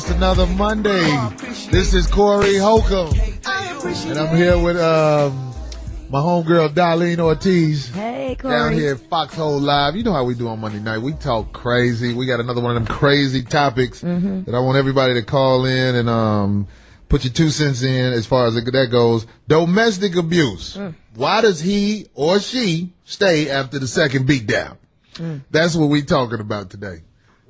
It's another Monday. This is Corey Holcomb, and I'm here with my homegirl Darlene Ortiz. Hey, Corey. Down here at Foxhole Live. You know how we do on Monday night. We talk crazy. We got another one of them crazy topics that I want everybody to call in and put your 2 cents in as far as that goes. Domestic abuse. Why does he or she stay after the second beatdown? That's what we talking about today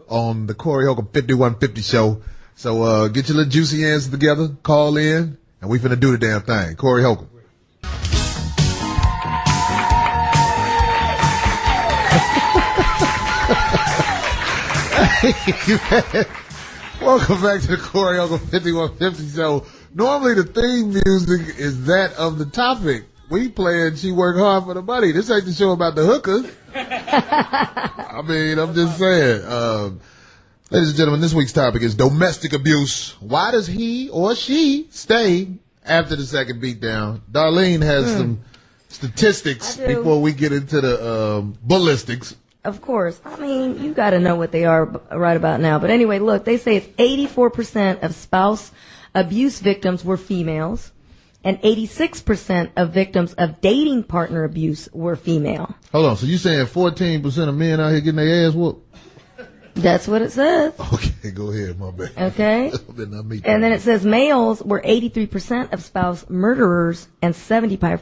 on the Corey Holcomb 5150 show. So get your little juicy answers together, call in, and we finna do the damn thing. Corey Holcomb. Welcome back to the Corey Holcomb 5150 show. Normally the theme music is that of the topic. We playing She Work Hard for the Money. This ain't the show about the hookers. I mean, I'm just saying. Ladies and gentlemen, this week's topic is domestic abuse. Why does he or she stay after the second beatdown? Darlene has some statistics before we get into the ballistics. Of course. I mean, you got to know what they are right about now. But anyway, look, they say it's 84% of spouse abuse victims were females, and 86% of victims of dating partner abuse were female. Hold on. So you saying 14% of men out here getting their ass whooped? That's what it says. Okay, go ahead, my bad. Okay. And then it says males were 83% of spouse murderers and 75%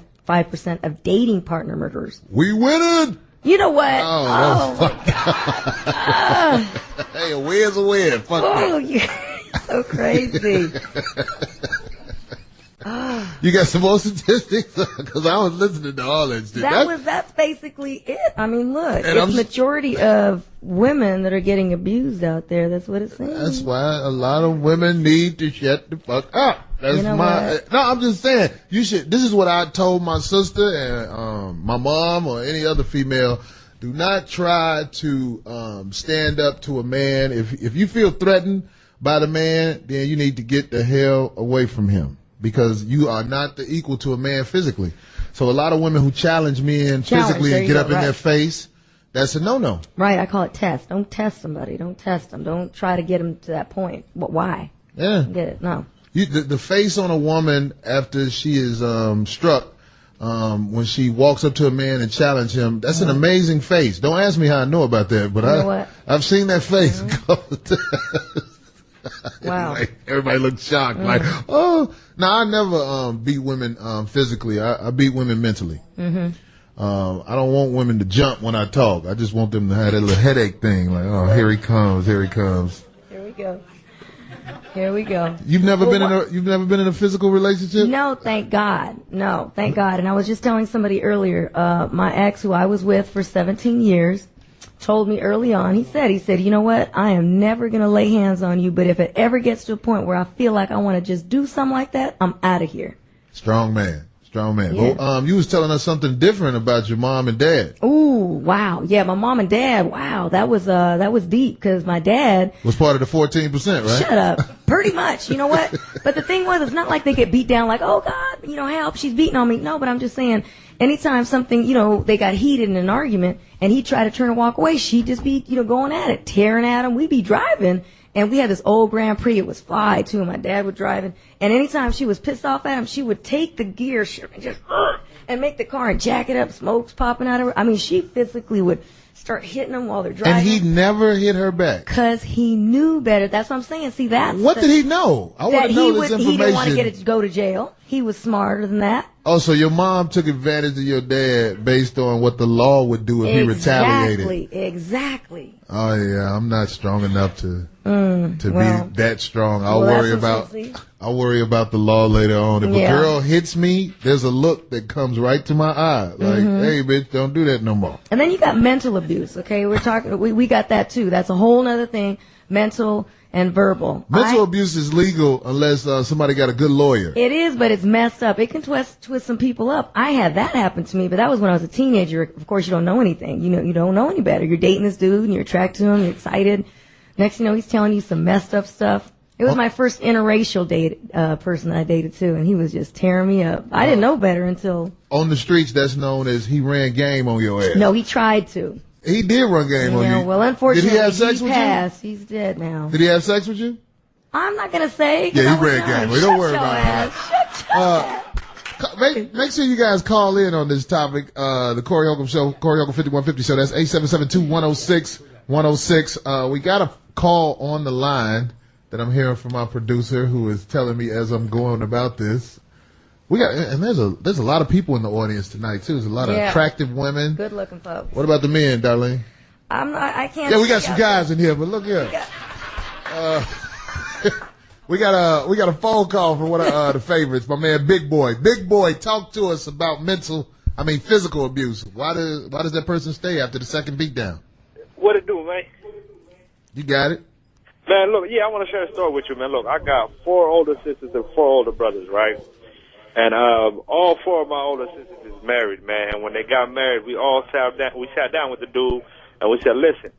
of dating partner murderers. We winning! You know what? Oh my God. Hey, a win's a win. Fuck that. You're so crazy. You got some more statistics? Because I was listening to all that shit. That's basically it. I mean, look, it's majority of women that are getting abused out there. That's what it's saying. That's why a lot of women need to shut the fuck up. That's no, I'm just saying, you should, this is what I told my sister and, my mom or any other female. Do not try to, stand up to a man. If you feel threatened by the man, then you need to get the hell away from him. Because you are not the equal to a man physically. So a lot of women who challenge men physically and get up in their face, that's a no-no. Right, I call it test. Don't test somebody. Don't test them. Don't try to get them to that point. Why? Yeah. Get it? No. The face on a woman after she is struck, when she walks up to a man and challenge him, that's an amazing face. Don't ask me how I know about that, but I've seen that face. Wow. Anyway, everybody looked shocked. Like, oh, no, I never beat women physically. I beat women mentally. I don't want women to jump when I talk. I just want them to have that little headache thing. Like, oh, here he comes, here he comes. Here we go. Here we go. You've never been in a physical relationship? No, thank God. No, thank God. And I was just telling somebody earlier, my ex, who I was with for 17 years, told me early on, he said, you know what? I am never going to lay hands on you, but if it ever gets to a point where I feel like I want to just do something like that, I'm out of here. Strong man. Strong man. Yeah. Well, you was telling us something different about your mom and dad. Ooh, wow. Yeah, my mom and dad, wow, that was deep, because my dad was part of the 14%, right? Shut up. Pretty much. You know what? But the thing was, it's not like they get beat down like, oh God, help, she's beating on me. No, but I'm just saying, anytime something, they got heated in an argument and he'd try to turn and walk away, she'd just be, going at it, tearing at him. We'd be driving, and we had this old Grand Prix. It was fly too. My dad was driving, and anytime she was pissed off at him, she would take the gear and just and make the car and jack it up, smokes popping out of her. I mean, she physically would start hitting them while they're driving. And he never hit her back. Because he knew better. That's what I'm saying. See, what did he know? I want to know this information. He didn't want to go to jail. He was smarter than that. Oh, so your mom took advantage of your dad based on what the law would do if he retaliated. Exactly. Oh yeah, I'm not strong enough to be that strong. I'll worry about the law later on. If a girl hits me, there's a look that comes right to my eye. Like, hey bitch, don't do that no more. And then you got mental abuse, okay? We're talking, we got that too. That's a whole nother thing. Mental and verbal. Mental abuse is legal unless somebody got a good lawyer. It is, but it's messed up. It can twist some people up. I had that happen to me, but that was when I was a teenager. Of course, you don't know anything. You don't know any better. You're dating this dude, and you're attracted to him, you're excited. Next thing you know, he's telling you some messed up stuff. It was my first interracial person that I dated too, and he was just tearing me up. I didn't know better until... On the streets, that's known as he ran game on your ass. No, he tried to. He did run game on you. Well, unfortunately, did he have sex with passed. You? He's dead now. Did he have sex with you? I'm not gonna say. Yeah, he red gang. Don't worry about it. Shut your ass. Make sure you guys call in on this topic. The Corey Holcomb Show, Corey Holcomb 5150 Show. That's 877-210-6106. We got a call on the line that I'm hearing from my producer, who is telling me as I'm going about this. And there's a lot of people in the audience tonight too. There's a lot of attractive women, good looking folks. What about the men, Darlene? I can't. Yeah, we got some guys in here, but look here. We got a phone call from one of the favorites, my man Big Boy. Big Boy, talk to us about physical abuse. Why does that person stay after the second beatdown? What it do, man? You got it. Man, look, I want to share a story with you, man. Look, I got 4 older sisters and 4 older brothers, right? And all 4 of my older sisters is married, man. When they got married, we all sat down with the dude, and we said, listen,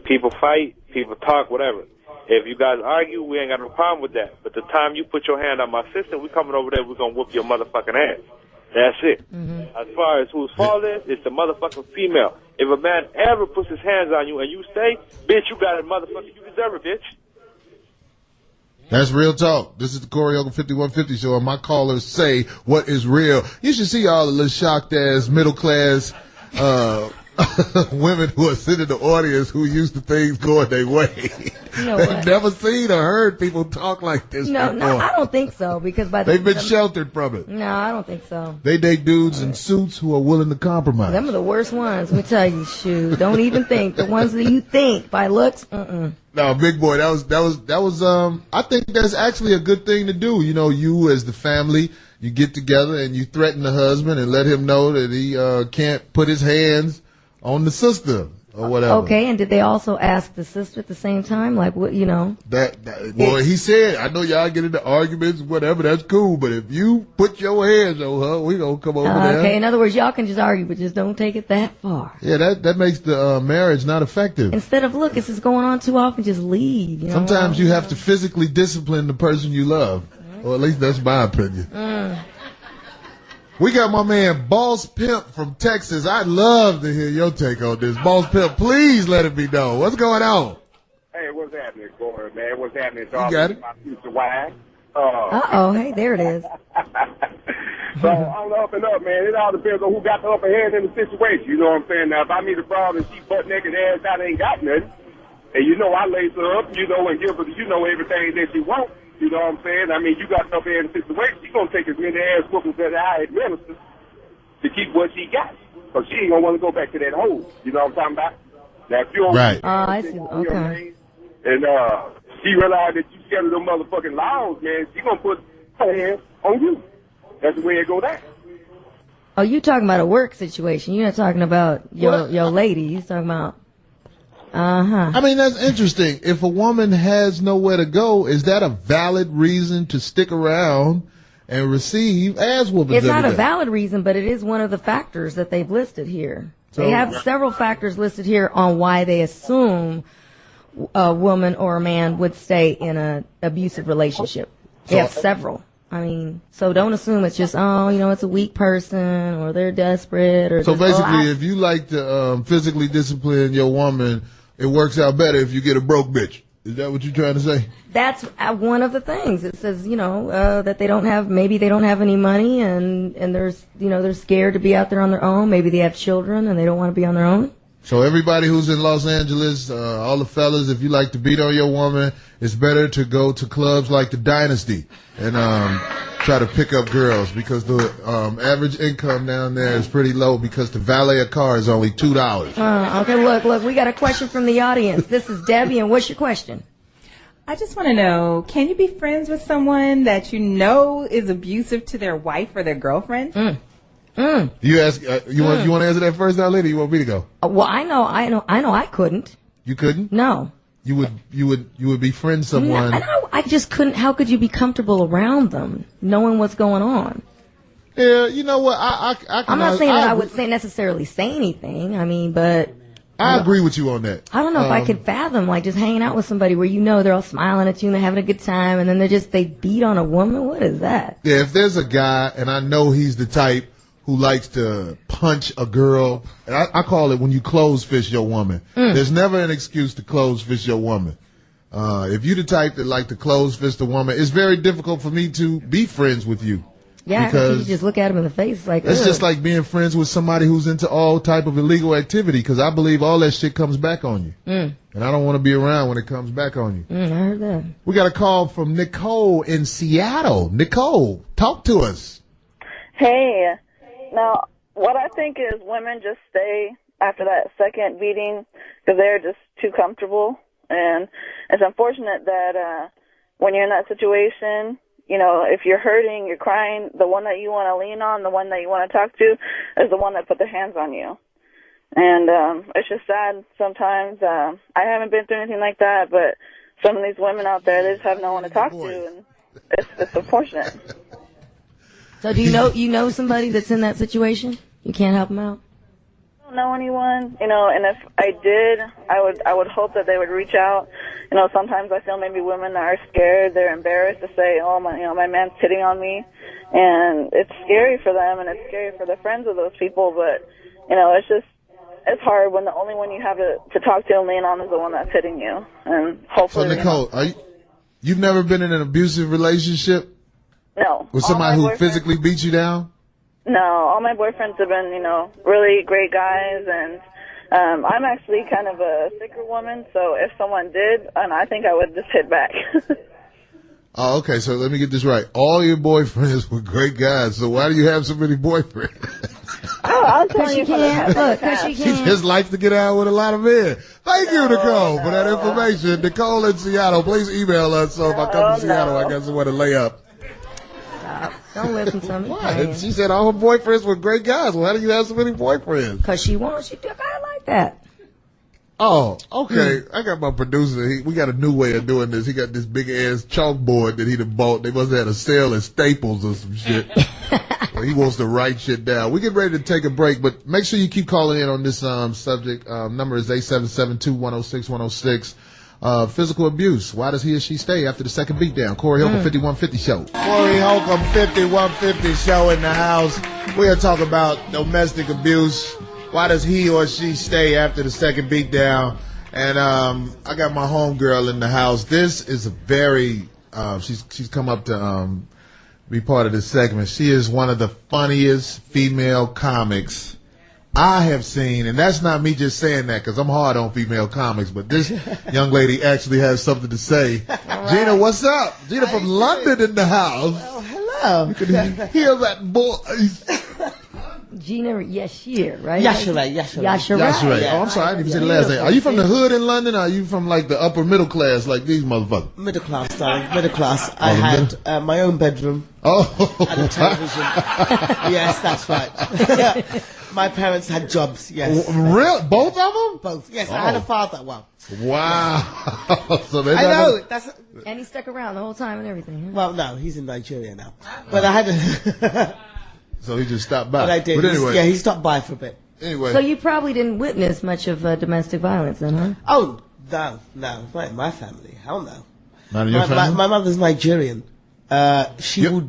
people fight, people talk, whatever. If you guys argue, we ain't got no problem with that. But the time you put your hand on my sister, we coming over there, we're going to whoop your motherfucking ass. That's it. Mm-hmm. As far as whose fault is, it's the motherfucking female. If a man ever puts his hands on you and you stay, bitch, you got it, motherfucker. You deserve it, bitch. That's real talk. This is the Corey Holcomb 5150 Show, and my callers say what is real. You should see all the little shocked-ass, middle-class women who are sitting in the audience who used to things going their way. You know They've never seen or heard people talk like this before. No, I don't think so, because they've been sheltered from it. No, I don't think so. They date dudes in suits who are willing to compromise. Them are the worst ones. Let me tell you, shoot. Don't even think. The ones that you think by looks, No, Big Boy, that was I think that's actually a good thing to do. You know, you as the family, you get together and you threaten the husband and let him know that he can't put his hands on the sister or whatever. Okay, and did they also ask the sister at the same time? Like, what, you know? Well, he said, I know y'all get into arguments, whatever, that's cool, but if you put your hands on her, we gonna come over there. Okay, in other words, y'all can just argue, but just don't take it that far. Yeah, that makes the marriage not effective. Instead of, look, this is going on too often, just leave. You know? Sometimes you have to physically discipline the person you love. Or at least that's my opinion. We got my man Boss Pimp from Texas. I'd love to hear your take on this. Boss Pimp, please let it be known. What's going on? Hey, what's happening, Corey, man? What's happening? You got it. My future wife. Hey, there it is. So, on the up and up, man, it all depends on who got the upper hand in the situation. You know what I'm saying? Now, if I meet a broad and she butt naked ass out ain't got nothing, and you know I lace her up, you know, and give her, you know, everything that she wants. You know what I'm saying? I mean, you got up there in the situation, she's going to take as many ass whoopings as I administer to keep what she got. Because she ain't going to want to go back to that hole. You know what I'm talking about? Now, if you don't... Right. I see. Okay. And she realized that you scared of them motherfucking laws, man, she going to put her hands on you. That's the way it go down. Oh, you talking about a work situation. You're not talking about your lady. You're talking about... I mean, that's interesting. If a woman has nowhere to go, is that a valid reason to stick around and receive ass whoopings? It's not a valid reason, but it is one of the factors that they've listed here. So, they have several factors listed here on why they assume a woman or a man would stay in an abusive relationship. They have several. I mean, so don't assume it's just, it's a weak person or they're desperate or. So basically, if you like to physically discipline your woman, it works out better if you get a broke bitch. Is that what you're trying to say? That's one of the things. It says, that they don't have any money and they're scared to be out there on their own. Maybe they have children and they don't want to be on their own. So everybody who's in Los Angeles, all the fellas, if you like to beat on your woman, it's better to go to clubs like the Dynasty and try to pick up girls because the average income down there is pretty low because to valet a car is only $2. Okay, look, we got a question from the audience. This is Debbie, and what's your question? I just want to know, can you be friends with someone that you know is abusive to their wife or their girlfriend? You ask. You want to answer that first, now, lady? You want me to go? Well, I know. I couldn't. You couldn't? No. You would befriend someone. No, I just couldn't. How could you be comfortable around them, knowing what's going on? Yeah, you know what? I'm not saying that I would necessarily say anything. I mean, but I agree with you on that. I don't know if I could fathom like just hanging out with somebody where they're all smiling at you and they're having a good time, and then they beat on a woman. What is that? Yeah, if there's a guy and I know he's the type who likes to punch a girl, and I call it when you close fist your woman. There's never an excuse to close fist your woman. If you the type that like to close fist a woman, it's very difficult for me to be friends with you. Yeah, because you just look at him in the face like. It's just like being friends with somebody who's into all type of illegal activity. Because I believe all that shit comes back on you, and I don't want to be around when it comes back on you. I heard that. We got a call from Nicole in Seattle. Nicole, talk to us. Hey, now what I think is women just stay after that second beating because they're just too comfortable, and it's unfortunate that when you're in that situation. You know, if you're hurting, you're crying, the one that you want to lean on, the one that you want to talk to is the one that put their hands on you. And it's just sad sometimes. I haven't been through anything like that, but some of these women out there, they just have no one to talk to, and it's unfortunate. So do you know somebody that's in that situation? You can't help them out? I don't know anyone, you know, and if I did, I would hope that they would reach out. You know, sometimes I feel maybe women are scared, they're embarrassed to say, oh, my man's hitting on me, and it's scary for them, and it's scary for the friends of those people, but, you know, it's hard when the only one you have to talk to and lean on is the one that's hitting you, and hopefully. So, Nicole, you've never been in an abusive relationship? No. With somebody who physically beats you down? No, all my boyfriends have been, you know, really great guys, and I'm actually kind of a thicker woman, so if someone did, and I think I would just hit back. Oh, okay, so let me get this right. All your boyfriends were great guys, so why do you have so many boyfriends? Oh, I'm telling you, She just likes to get out with a lot of men. Thank you, Nicole, for that information. Nicole in Seattle, please email us, so if I come to Seattle, I got somewhere to lay up. Don't listen to me. What? She said all her boyfriends were great guys. Well, how do you have so many boyfriends? Because she wants you to. I like that. Oh, okay. I got my producer. We got a new way of doing this. He got this big ass chalkboard that he done bought. They must have had a sale at Staples or some shit. Well, he wants to write shit down. We get ready to take a break, but make sure you keep calling in on this subject. Number is 877-210-6106. Physical abuse. Why does he or she stay after the second beatdown? Corey Holcomb, 5150 Show. Corey Holcomb, 5150 Show in the house. We are talking about domestic abuse. Why does he or she stay after the second beatdown? And I got my homegirl in the house. This is a very she's come up to be part of this segment. She is one of the funniest female comics I have seen, and that's not me just saying that because I'm hard on female comics, but this young lady actually has something to say. Right. Gina, what's up? Gina from London in the house. Oh, hello. You can hear that voice. Gina Yashir, right? Yashir. Yashir. Oh, I'm sorry, I didn't even say the last name. Are you from the hood in London, or are you from like the upper middle class like these motherfuckers? Middle class, darling. Middle class. I had my own bedroom. Oh. And a television. Yes, that's right. My parents had jobs, yes. Real? Both of them? Both. Yes, I had a father. Well. Wow. So I know. And he stuck around the whole time and everything. Huh? Well, no, he's in Nigeria now. But I had So he just stopped by. But I did. But anyway. Yeah, he stopped by for a bit. Anyway. So you probably didn't witness much of domestic violence then, huh? Oh, no. Not in my family. Hell no. Not in your family? My mother's Nigerian. She'll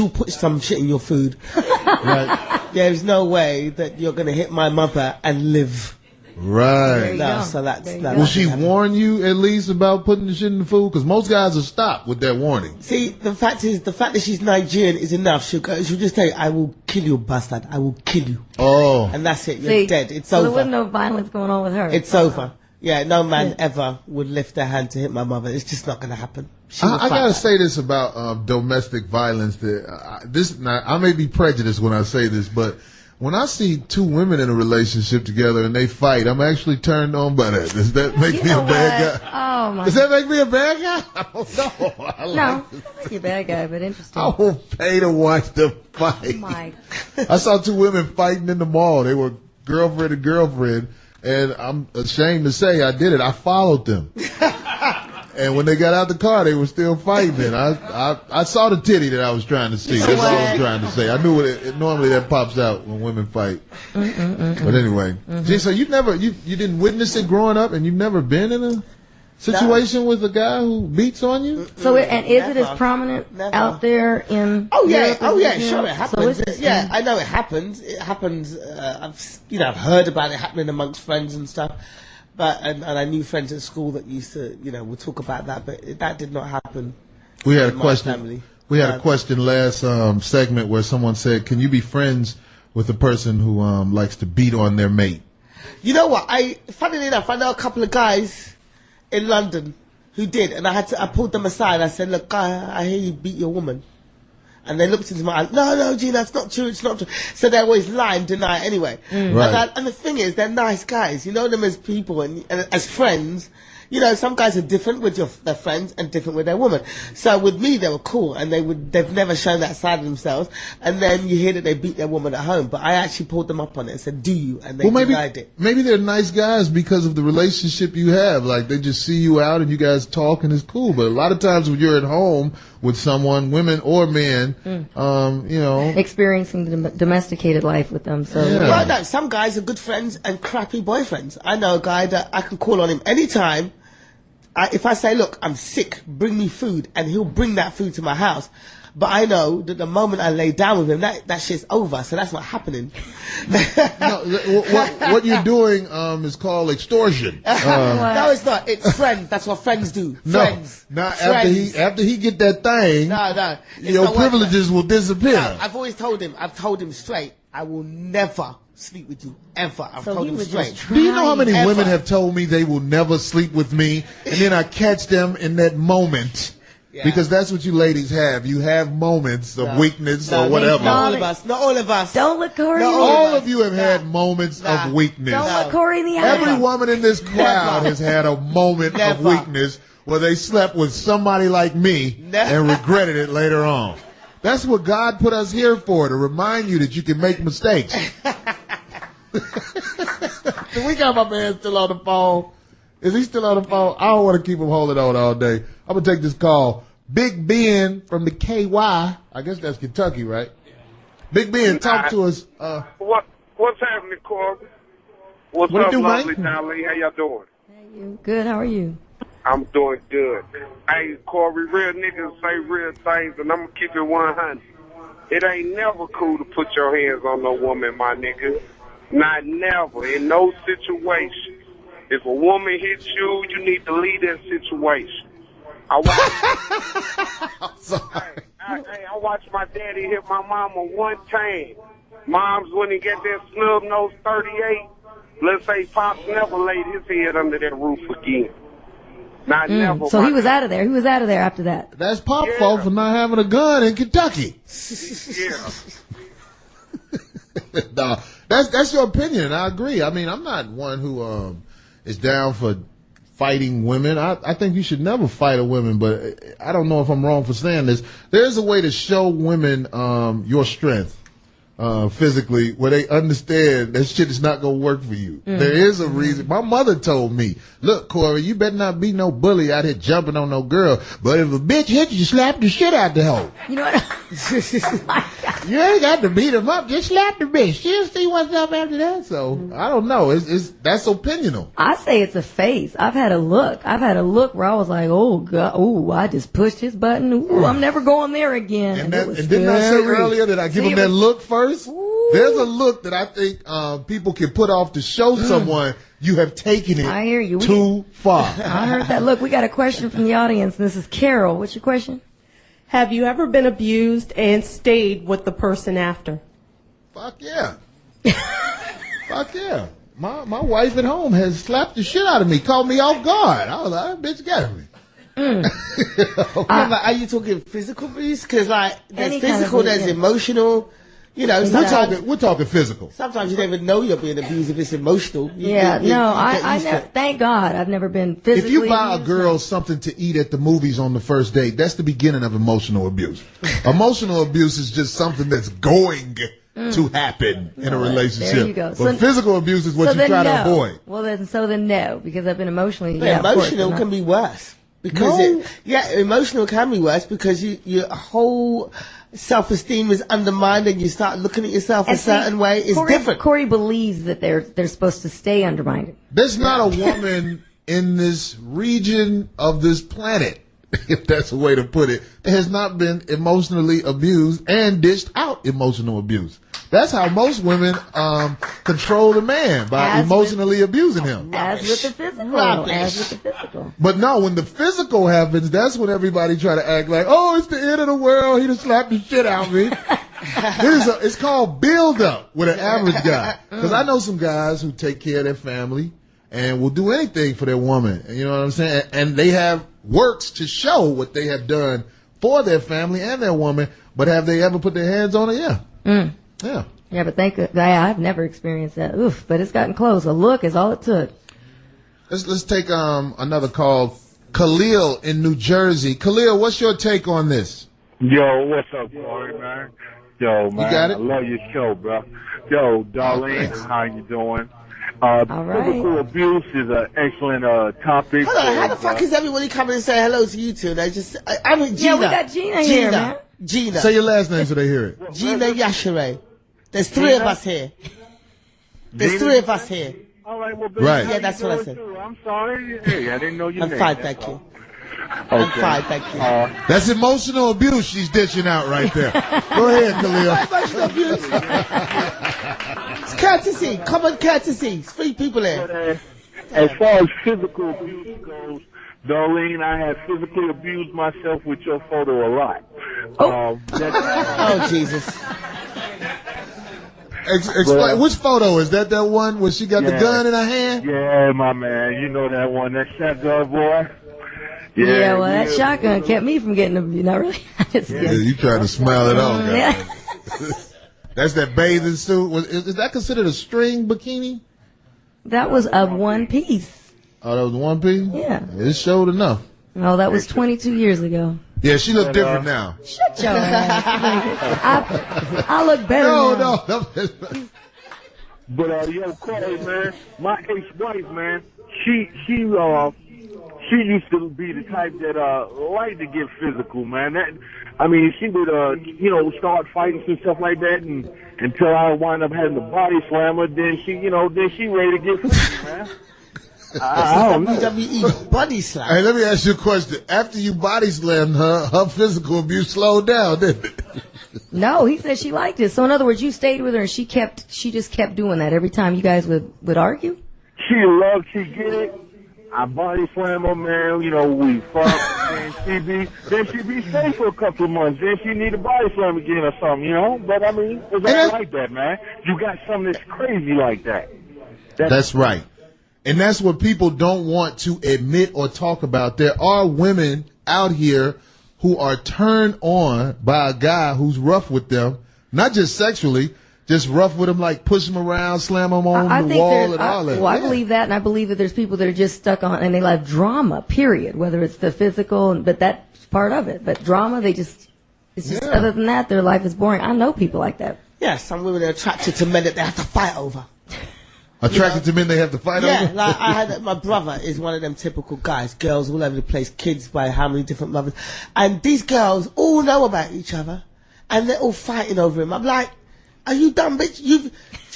put some shit in your food. Right. There's no way that you're going to hit my mother and live. Right. No, so that's Will she warn you at least about putting the shit in the food? Because most guys will stop with that warning. See, the fact that she's Nigerian is enough. She'll just tell you, I will kill you, bastard. I will kill you. Oh. And that's it. You're dead. It's over. So there wasn't no violence going on with her. It's over. Yeah, no man ever would lift their hand to hit my mother. It's just not going to happen. I gotta say this about domestic violence. I may be prejudiced when I say this, but when I see two women in a relationship together and they fight, I'm actually turned on by that. Does that make me a bad guy? Oh my! Does that make me a bad guy? I don't know. No, you're a bad guy, but interesting. I won't pay to watch them fight. Oh my! I saw two women fighting in the mall. They were girlfriend and girlfriend, and I'm ashamed to say I did it. I followed them. And when they got out the car, they were still fighting. And I saw the titty that I was trying to see. That's all I was trying to say. I knew normally that pops out when women fight. But anyway, Gee, so you didn't witness it growing up, and you've never been in a situation with a guy who beats on you? So is it as prominent out there in? Oh yeah, sure it happens. So I know it happens. It happens. I've heard about it happening amongst friends and stuff. But and I knew friends at school that used to, would talk about that, but that did not happen. We had a in my question. family. We had a question last segment where someone said, "Can you be friends with a person who likes to beat on their mate?" You know what? Funnily enough, I know a couple of guys in London who did, and I pulled them aside. I said, "Look, I hear you beat your woman." And they looked into my eyes. No, Gene, that's not true. It's not true. So they always lie and deny it anyway. Right. And the thing is, they're nice guys. You know them as people and as friends. Some guys are different with their friends and different with their woman. So with me, they were cool, and they've never shown that side of themselves. And then you hear that they beat their woman at home. But I actually pulled them up on it and said, "Do you?" And they denied it. Maybe they're nice guys because of the relationship you have. Like, they just see you out and you guys talk and it's cool. But a lot of times when you're at home with someone, women or men, experiencing the domesticated life with them. So Yeah. Well, no, some guys are good friends and crappy boyfriends. I know a guy that I can call on him anytime. If I say, "Look, I'm sick, bring me food," and he'll bring that food to my house. But I know that the moment I lay down with him, that shit's over. So that's not happening. What you're doing is called extortion. No, it's not. It's friends. That's what friends do. Friends. No, Friends. after he get that thing, No. It's your not worth privileges will disappear. No, I've told him straight, I will never sleep with you, ever. I've So told he him was straight. just Do you know how many Ever. women have told me they will never sleep with me, and then I catch them in that moment? Yeah. Because that's what you ladies have. You have moments of weakness or whatever. Not all of us. Not all of us. don't look Corey. No, All of you have had moments Nah. of weakness. Don't look Corey in the eye. Every woman in this crowd has had a moment of Never. weakness where they slept with somebody like me and regretted it later on. That's what God put us here for, to remind you that you can make mistakes. We got my man still on the phone. Is he still on the phone? I don't want to keep him holding on all day. I'm going to take this call. Big Ben from the KY. I guess that's Kentucky, right? Big Ben, talk to us. What's happening, Corey? What's What up, it do, lovely man? Dolly? How y'all doing? You good? How are you? I'm doing good. Hey, Corey, real niggas say real things, and I'm going to keep it 100. It ain't never cool to put your hands on no woman, my nigga. Not never. In no situation. If a woman hits you, you need to leave that situation. I watched my daddy hit my mama one time. Mom's when he get that snub nose 38. Let's say Pops never laid his head under that roof again. Not never. So he was out of there. He was out of there after that. That's Pop's fault for not having a gun in Kentucky. Yeah. No, that's your opinion, and I agree. I mean, I'm not one who is down for fighting women. I think you should never fight a woman, but I don't know if I'm wrong for saying this. There's a way to show women your strength physically where they understand that shit is not going to work for you. There is a reason. My mother told me, "Look, Corey, you better not be no bully out here jumping on no girl, but if a bitch hits you, slap the shit out the hoe. You know what? You ain't got to beat him up. Just slap the bitch. She'll see what's up after that." So I don't know. That's opinional. I say it's a face. I've had a look where I was like, "Oh God, ooh, I just pushed his button. Ooh, I'm never going there again." And it was didn't I say scary. earlier that I give See, them it that was- look first? Ooh. There's a look that I think people can put off to show someone you have taken it I hear you. too far. I heard that. Look, we got a question from the audience. This is Carol. What's your question? Have you ever been abused and stayed with the person after? Fuck yeah. Fuck yeah. My wife at home has slapped the shit out of me, caught me off guard. I was like, "That bitch got me." Are you talking physical abuse? Because there's Any kind of physical, abuse, there's yeah. emotional. We're talking physical. Sometimes you don't even know you're being abused if it's emotional. You get used to it. Thank God I've never been physically If you buy a abused. girl something to eat at the movies on the first date, that's the beginning of emotional abuse. Emotional abuse is just something that's going to happen in a relationship. There you go. But So- physical abuse is what so you then try no. to avoid. Well, then no, because I've been emotionally. But Yeah, of course, emotional but can not- be worse. Because emotional can be worse because your whole self-esteem is undermined and you start looking at yourself a And see, certain way. It's different. Corey believes that they're supposed to stay undermined. There's not a woman in this region of this planet if that's a way to put it, that has not been emotionally abused and dished out emotional abuse. That's how most women control the man, by emotionally abusing him. As with the physical. But no, when the physical happens, that's when everybody try to act like, oh, it's the end of the world. He done slapped the shit out of me. It's called build up with an average guy. Because I know some guys who take care of their family and will do anything for their woman. You know what I'm saying? And they have works to show what they have done for their family and their woman. But have they ever put their hands on it? Yeah. Yeah. Yeah, but I've never experienced that. Oof, but it's gotten close. A look is all it took. Let's take another call. Khalil in New Jersey. Khalil, what's your take on this? Yo, what's up, Corey, man? Yo, man, you got it? I love your show, bro. Yo, Darlene, how you doing? All right. Physical abuse is an excellent topic. Hold on, how the fuck is everybody coming and saying hello to you two? I mean, Gina. Yeah, we got Gina here, man. Gina. Say your last name so they hear it. Gina Yashere. There's three of us here. There's three of us here. All right, well, right. Yeah, that's what I said. I'm sorry. Hey, I didn't know your name. I'm fine, thank you. Okay. I'm fine, thank you. That's emotional abuse she's dishing out right there. Go ahead, Khalil. Emotional abuse. It's courtesy, common courtesy. It's three people here. As far as physical abuse goes, Darlene, I have physically abused myself with your photo a lot. Oh, Jesus. Explain, which photo is that? That one where she got the gun in her hand? Yeah, my man. You know that one. That shotgun boy. Yeah, well, that shotgun kept me from getting abused. Not really. Yeah, you trying to smile it off. Yeah. That's that bathing suit. Is that considered a string bikini? That was a one piece. Oh, that was one piece? Yeah. It showed enough. Oh, that was 22 years ago. Yeah, she looked different now. Shut your ass. I look better now. No. But yo, Corey, man, my ex-wife, man, she used to be the type that liked to get physical, man. She would start fighting and stuff like that, and until I wind up having to body slam her, then she ready to get physical, man. I don't know. WWE body slam. Hey, let me ask you a question. After you body slammed her physical abuse slowed down, didn't it? No, he said she liked it. So in other words, you stayed with her and she just kept doing that every time you guys would argue? She loved to get it. I body slam her, man. We fuck, and she'd be safe for a couple of months. Then she need a body slam again or something, But it's all like that, man. You got something that's crazy like that. That's right. And that's what people don't want to admit or talk about. There are women out here who are turned on by a guy who's rough with them, not just sexually, just rough with them, like push them around, slam them on the wall and all that. Well, I believe that, and I believe that there's people that are just stuck on, and they love drama, period, whether it's the physical, but that's part of it. But drama, other than that, their life is boring. I know people like that. Yeah, some women are attracted to men that they have to fight over. Attracted to men they have to fight over? Yeah, like my brother is one of them typical guys, girls all over the place, kids by how many different mothers. And these girls all know about each other, and they're all fighting over him. I'm like, are you dumb, bitch?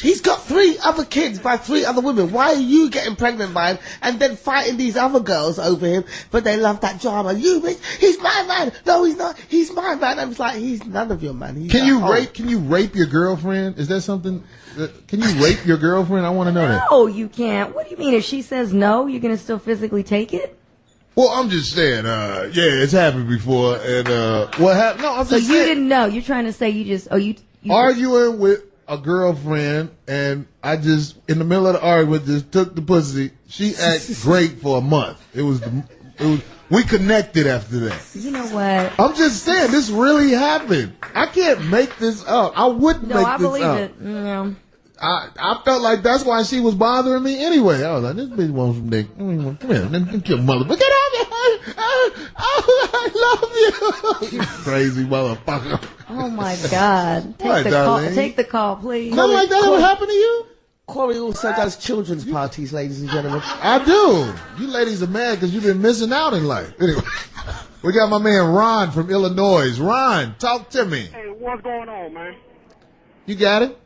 He's got 3 other kids by 3 other women. Why are you getting pregnant by him and then fighting these other girls over him? But they love that drama. You bitch, he's my man. No, he's not. He's my man. I was like, he's none of your man. Can you rape your girlfriend? Is that something? Can you rape your girlfriend? I want to know that. No, you can't. What do you mean? If she says no, you're going to still physically take it? Well, I'm just saying, it's happened before, and what happened? No, I'm just saying. So you didn't know. You're trying to say you arguing with a girlfriend, and I just, in the middle of the argument, just took the pussy. She acted great for a month. We connected after that. You know what? I'm just saying, this really happened. I can't make this up. I wouldn't make this up. No, I believe it. No. I felt like that's why she was bothering me anyway. I was like, this bitch wants some dick. Come here, get your mother. Get off me. I love you. Crazy motherfucker. Oh my God. Take the call, please. Nothing like that ever happened to you? Corey also does children's parties, ladies and gentlemen. I do. You ladies are mad because you've been missing out in life. Anyway, we got my man Ron from Illinois. Ron, talk to me. Hey, what's going on, man? You got it?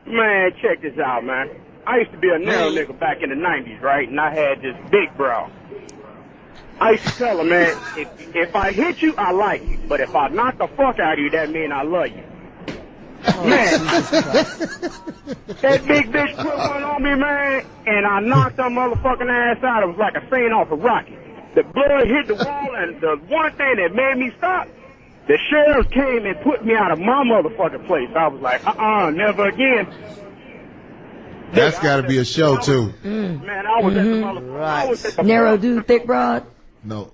Man, check this out, man. I used to be a narrow nigga back in the 90s, right? And I had this big bro. I used to tell her, man, if I hit you, I like you. But if I knock the fuck out of you, that means I love you. Man, that big bitch put one on me, man, and I knocked her motherfucking ass out. It was like a scene off a rocket. The blood hit the wall, and the one thing that made me stop, the sheriff came and put me out of my motherfucking place. I was like, never again. That's got to be a show, too. Man, I was at the motherfucker. Narrow dude, thick broad. No.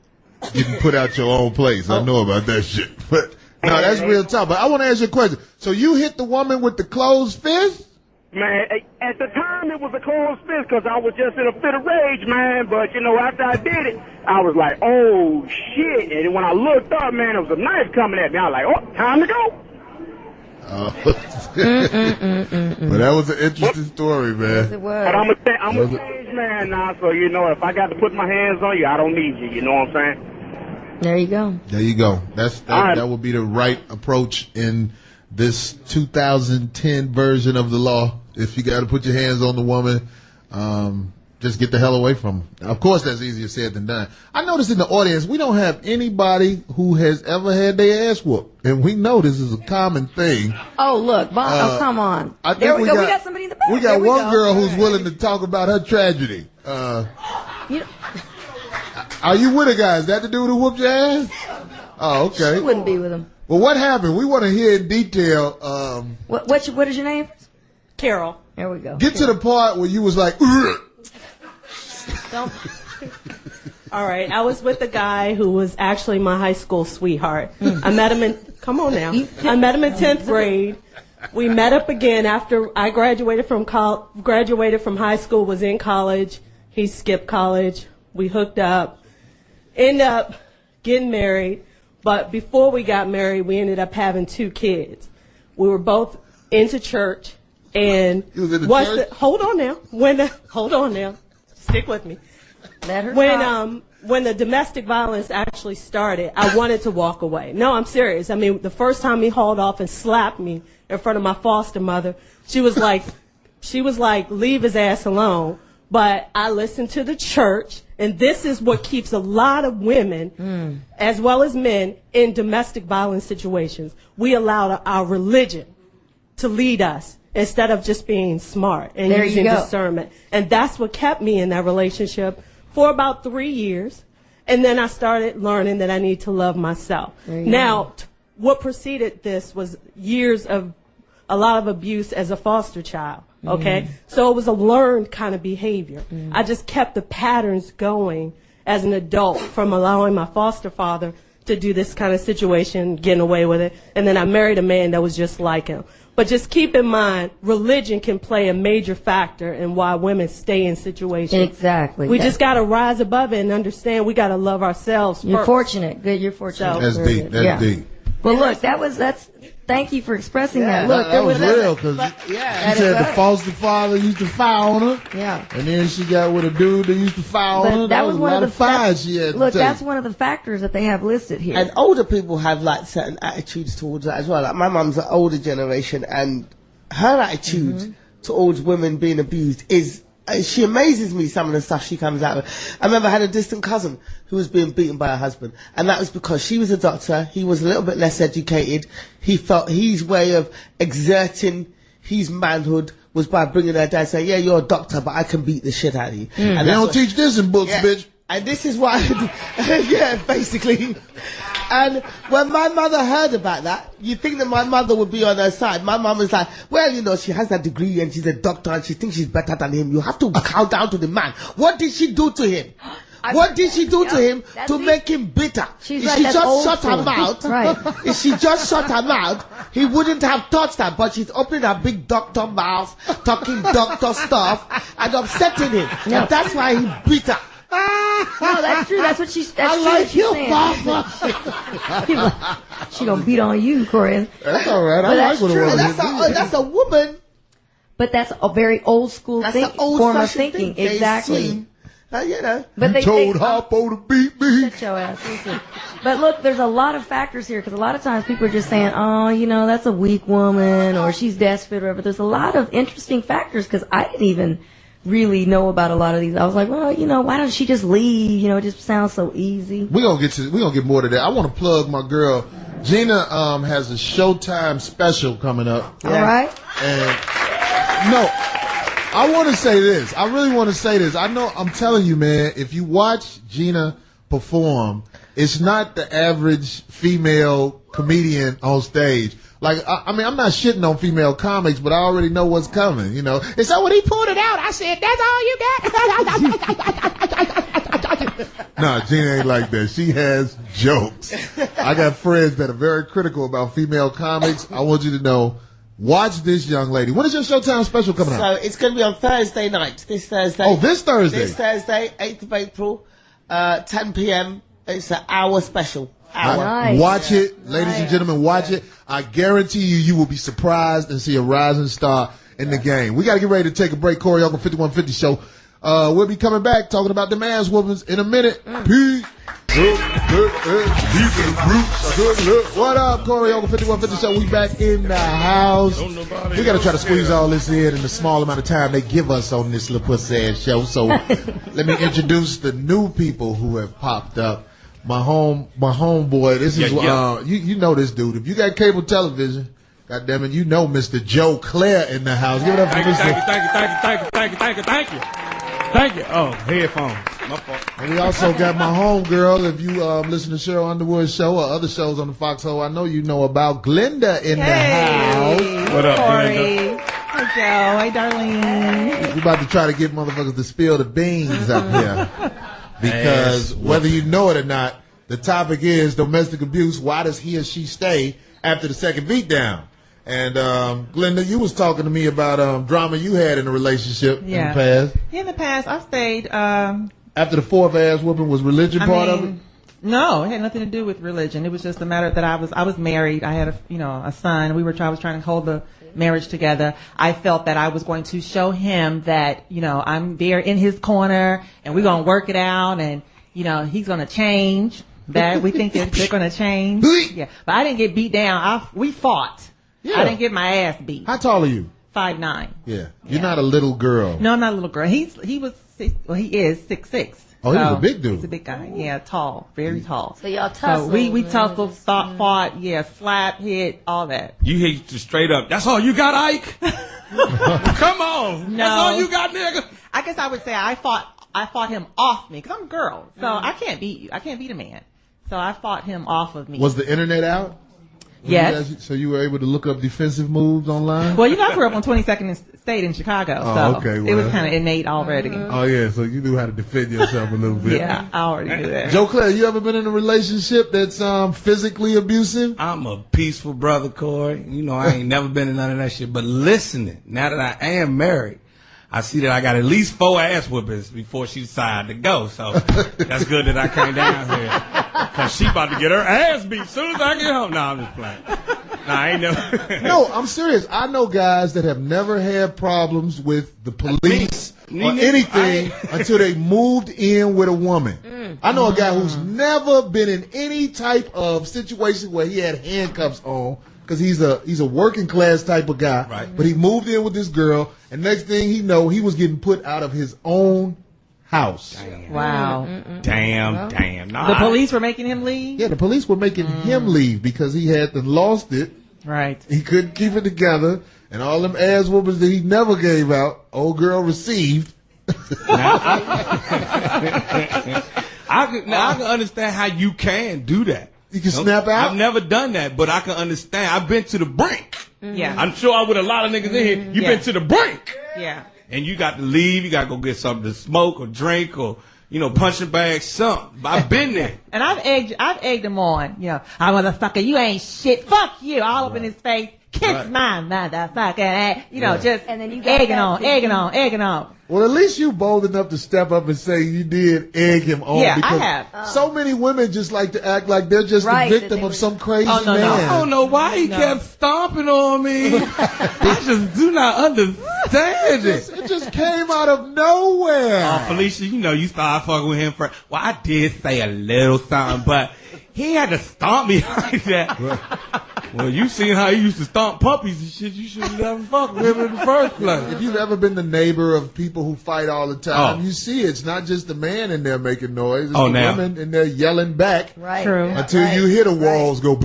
You can put out your own place. I know about that shit. But no, that's real tough. But I want to ask you a question. So you hit the woman with the closed fist? Man, at the time it was a closed fist because I was just in a fit of rage, man. But, you know, after I did it, I was like, oh, shit. And when I looked up, man, there was a knife coming at me. I was like, oh, time to go. But that was an interesting story, man. Yes, it was. But I'm a changed man now, so, you know, if I got to put my hands on you, I don't need you. You know what I'm saying? There you go. There you go. That would be the right approach in this 2010 version of the law. If you got to put your hands on the woman, just get the hell away from her. Of course, that's easier said than done. I noticed in the audience, we don't have anybody who has ever had their ass whooped. And we know this is a common thing. Oh, look. Come on. There we go. We got somebody in the back. We got one girl who's willing to talk about her tragedy. Are you with her, guys? Is that the dude who whooped your ass? Oh, okay. She wouldn't be with him. Well, what happened? We want to hear in detail. What is your name? Carol. There we go. Get to the part where you was like, Don't. All right. I was with a guy who was actually my high school sweetheart. I met him come on now. I met him in 10th grade. We met up again after I graduated from high school, was in college. He skipped college. We hooked up, ended up getting married. But before we got married, we ended up having 2 kids. We were both into church. And you was in the church? Hold on now. Hold on now. Stick with me. Let her when the domestic violence actually started, I wanted to walk away. No, I'm serious. I mean, the first time he hauled off and slapped me in front of my foster mother, she was like, leave his ass alone. But I listened to the church, and this is what keeps a lot of women, as well as men, in domestic violence situations. We allow our religion to lead us instead of just being smart and using discernment. And that's what kept me in that relationship for about 3 years. And then I started learning that I need to love myself. Now, what preceded this was years of a lot of abuse as a foster child. Okay, so it was a learned kind of behavior. I just kept the patterns going as an adult from allowing my foster father to do this kind of situation, getting away with it. And then I married a man that was just like him. But just keep in mind, religion can play a major factor in why women stay in situations. Exactly. We just got to rise above it and understand we got to love ourselves You're first. fortunate. Good, you're fortunate. That's deep. That's deep. Well, look, thank you for expressing that. Look, that was real, because she said the foster father used to fire on her. Yeah. And then she got with a dude that used to fire on her. That was one of the fires she had to take. That's one of the factors that they have listed here. And older people have like certain attitudes towards that as well. Like my mum's an older generation, and her attitude towards women being abused is, she amazes me, some of the stuff she comes out with. I remember I had a distant cousin who was being beaten by her husband, and that was because she was a doctor, he was a little bit less educated, he felt his way of exerting his manhood was by bringing her dad saying, yeah, you're a doctor, but I can beat the shit out of you. And they don't teach this in books, bitch. And this is why, yeah, basically. And when my mother heard about that, you think that my mother would be on her side. My mom was like, well, you know, she has that degree and she's a doctor and she thinks she's better than him. You have to cow down to the man. What did she do to him? What did she do to him to make him bitter? If she just shut her mouth, if she just shut her mouth, he wouldn't have touched her. But she's opening her big doctor mouth, talking doctor stuff, and upsetting him. And that's why he beat her. No, that's true. That's what she's. That's I like you, Papa. She gonna beat on you, Corey. That's all right. I like what that's a woman. But that's a very old school form of thinking. Exactly. You know. But they told Harpo to beat me. Shut your ass. Listen. But look, there's a lot of factors here, because a lot of times people are just saying, oh, you know, that's a weak woman or she's desperate or whatever. There's a lot of interesting factors, because I didn't even really know about a lot of these. I was like, well, why don't she just leave? It just sounds so easy. We're gonna get more to that. I want to plug my girl Gina. Has a Showtime special coming up. All right. And I want to say this. I really want to say this. I'm telling you, man. If you watch Gina perform, it's not the average female comedian on stage. Like, I'm not shitting on female comics, but I already know what's coming, And so when he pulled it out, I said, that's all you got? No, Gina ain't like that. She has jokes. I got friends that are very critical about female comics. I want you to know, watch this young lady. When is your Showtime special coming out? So it's going to be on Thursday night, this Thursday. Oh, this Thursday? This Thursday, 8th of April, 10 p.m. It's an hour special. Nice. Watch it, ladies and gentlemen, watch it. I guarantee you will be surprised and see a rising star in the game. We got to get ready to take a break. Corey Holcomb 5150 Show. We'll be coming back talking about them ass whoopings in a minute. Peace. What up, Corey Holcomb 5150 Show? We back in the house. We got to try to squeeze all this in the small amount of time they give us on this little pussy ass show. So let me introduce the new people who have popped up. My homeboy. This is you know this dude. If you got cable television, goddamn it, you know Mr. Joe Claire in the house. Give it up for Mr. Thank you. Oh, headphones. My fault. And we also got my homegirl. If you listen to Cheryl Underwood's show or other shows on the Foxhole, I know you know about Glenda in the house. What up, Corey? Glenda? Hi, Joe. Hi, darling. We're about to try to get motherfuckers to spill the beans up here. Because whether you know it or not, the topic is domestic abuse. Why does he or she stay after the second beatdown? And Glenda, you was talking to me about drama you had in a relationship in the past. In the past, I've stayed. After the fourth ass whooping, was religion part of it? No, it had nothing to do with religion. It was just a matter that I was married. I had a son. I was trying to hold the marriage together. I felt that I was going to show him that, I'm there in his corner and we're going to work it out and, he's going to change. That we think that they're going to change. Yeah. But I didn't get beat down. We fought. Yeah. I didn't get my ass beat. How tall are you? 5'9". Yeah. You're not a little girl. No, I'm not a little girl. He is 6'6". Oh, he's a big dude. He's a big guy. Yeah, tall, very tall. So y'all tussled. So we tussled, fought, slap, hit, all that. You hit straight up. That's all you got, Ike? Come on. No. That's all you got, nigga? I guess I would say I fought him off me because I'm a girl, so I can't beat you. I can't beat a man. So I fought him off of me. Was the internet out? Yes. So you were able to look up defensive moves online? Well, I grew up on 22nd State in Chicago, so it was kind of innate already. Oh, yeah, so you knew how to defend yourself a little bit. Yeah, I already knew that. Joe Claire, you ever been in a relationship that's physically abusive? I'm a peaceful brother, Corey. I ain't never been in none of that shit. But listening, now that I am married, I see that I got at least 4 ass whoopings before she decided to go. So that's good that I came down here. Because she about to get her ass beat as soon as I get home. No, I'm just playing. No, I ain't never. No, I'm serious. I know guys that have never had problems with the police or anything until they moved in with a woman. I know a guy who's never been in any type of situation where he had handcuffs on. Because he's a working class type of guy, right. But he moved in with this girl, and next thing he know, he was getting put out of his own house. Damn. Wow. Damn. No, the police were making him leave? Yeah, the police were making him leave because he had lost it. Right. He couldn't keep it together, and all them ass whoopings that he never gave out, old girl received. I can understand how you can do that. You can snap out? I've never done that, but I can understand. I've been to the brink. Yeah. I'm sure I with a lot of niggas in here. You've been to the brink. Yeah. And you got to leave. You got to go get something to smoke or drink or, punching bag, something. I've been there. And I've egged him on. I motherfucker, you ain't shit. Fuck you. All up in his face. Kiss my motherfucking ass. Just and then you got egging on. Well, at least you bold enough to step up and say you did egg him on. Yeah, because I have. So many women just like to act like they're just the victim of some crazy man. I don't know why he kept stomping on me. I just do not understand it. It just came out of nowhere. Oh, Felicia, you started fucking with him first. Well, I did say a little something, but he had to stomp me like that. Well, you seen how he used to stomp puppies and shit. You should have never fucked with him in the first place. If you've ever been the neighbor of people who fight all the time, you see it's not just the man in there making noise. It's the women in there yelling back. Right. True. Until you hear the walls go.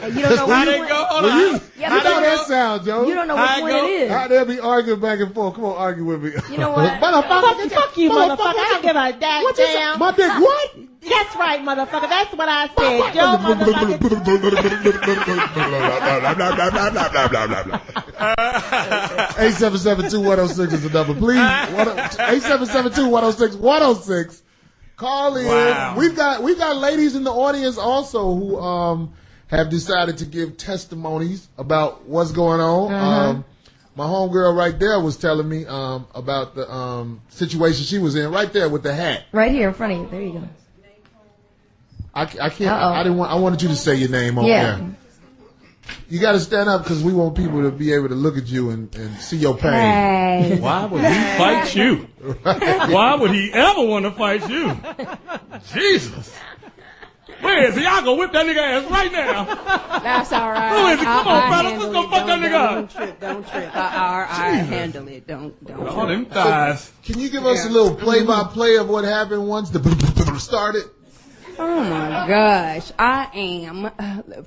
You don't know How which they one. go? Hold Well, on. you know that sound, Joe. You don't know which one it is. How they'll be arguing back and forth. Come on, argue with me. You know what? Fuck you, motherfucker. I don't give a damn. My dick what? That's right, motherfucker. That's what I said. Joe, motherfucker. 877-2106 is the number. Please. 877-2-106-106. Call in. Wow. We've got ladies in the audience also who have decided to give testimonies about what's going on. My homegirl right there was telling me about the situation she was in right there with the hat. Right here in front of you. There you go. I can't. I wanted you to say your name on there. You got to stand up because we want people to be able to look at you and see your pain. Hey. Why would he fight you? Why would he ever want to fight you? Jesus. Where is he? Y'all gonna whip that nigga ass right now. That's all right. Who is he? Come on, fellas. Let's go fuck that nigga up. Don't trip. I handle it. Don't All them thighs. Can you give us a little play-by-play of what happened once the started? Oh my gosh. I am,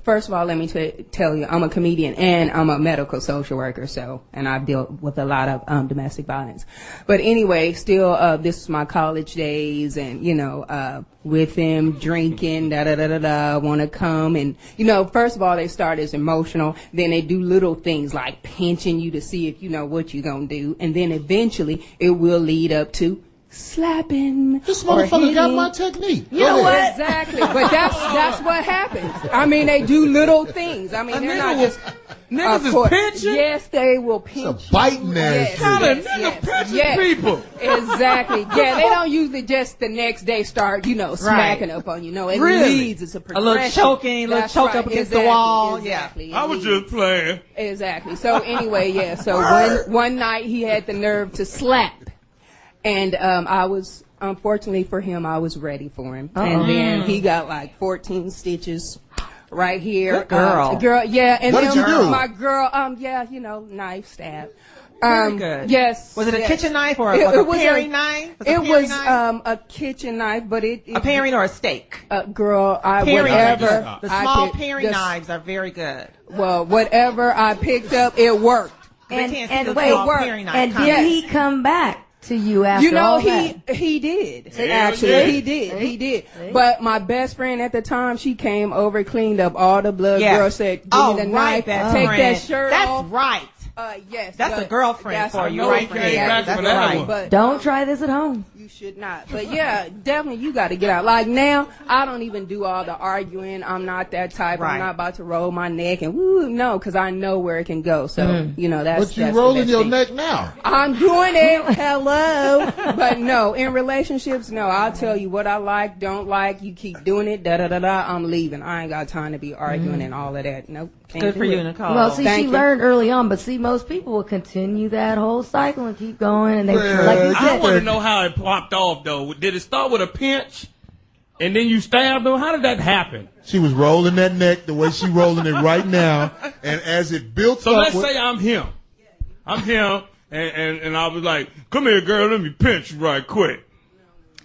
first of all, let me tell you, I'm a comedian and I'm a medical social worker, and I've dealt with a lot of domestic violence. But anyway, still, this is my college days and, with him drinking, want to come. And, first of all, they start as emotional. Then they do little things like pinching you to see if you know what you're going to do. And then eventually it will lead up to slapping. This motherfucker got my technique. You know what? Exactly. But that's what happens. I mean, they do little things. I mean, they're not just niggas is pinching. Yes, they will pinch. It's a biting ass. How the nigga pinching people? Exactly. Yeah, they don't usually just the next day start, smacking up on you. No, it leads. It's a progression. A little choking, a little choke up against the wall. Exactly. I was just playing. Exactly. So anyway, yeah. So one night he had the nerve to slap. And unfortunately for him, I was ready for him. And then he got like 14 stitches right here. Good girl. Yeah. And what did you do? My girl, knife stab. Very good. Yes. Was it a kitchen knife or a paring knife? It was a kitchen knife, but a paring or a steak? Girl, whatever. The small paring knives are very good. Well, whatever I picked up, it worked. And wait, and did he come back to you after all that? He did. Actually, he did. But my best friend at the time, she came over, cleaned up all the blood. Girl said, "Give me the knife, take that shirt off." That's right. Yes. That's a girlfriend for you, right there. That's right. But don't try this at home. You should not. But yeah, definitely you got to get out. Like now, I don't even do all the arguing. I'm not that type. Right. I'm not about to roll my neck and no, because I know where it can go. So that's. But you rolling your neck now. I'm doing it. Hello. But no, in relationships, no. I'll tell you what I like, don't like. You keep doing it. I'm leaving. I ain't got time to be arguing and all of that. Nope. Good for you, Nicole. Well, see, she learned early on, but see, most people will continue that whole cycle and keep going. And they, like you said, I want to know how it popped off, though. Did it start with a pinch, and then you stabbed them? How did that happen? She was rolling that neck the way she rolling it right now, and as it built so up. So let's say I'm him. And I was like, "Come here, girl. Let me pinch you right quick."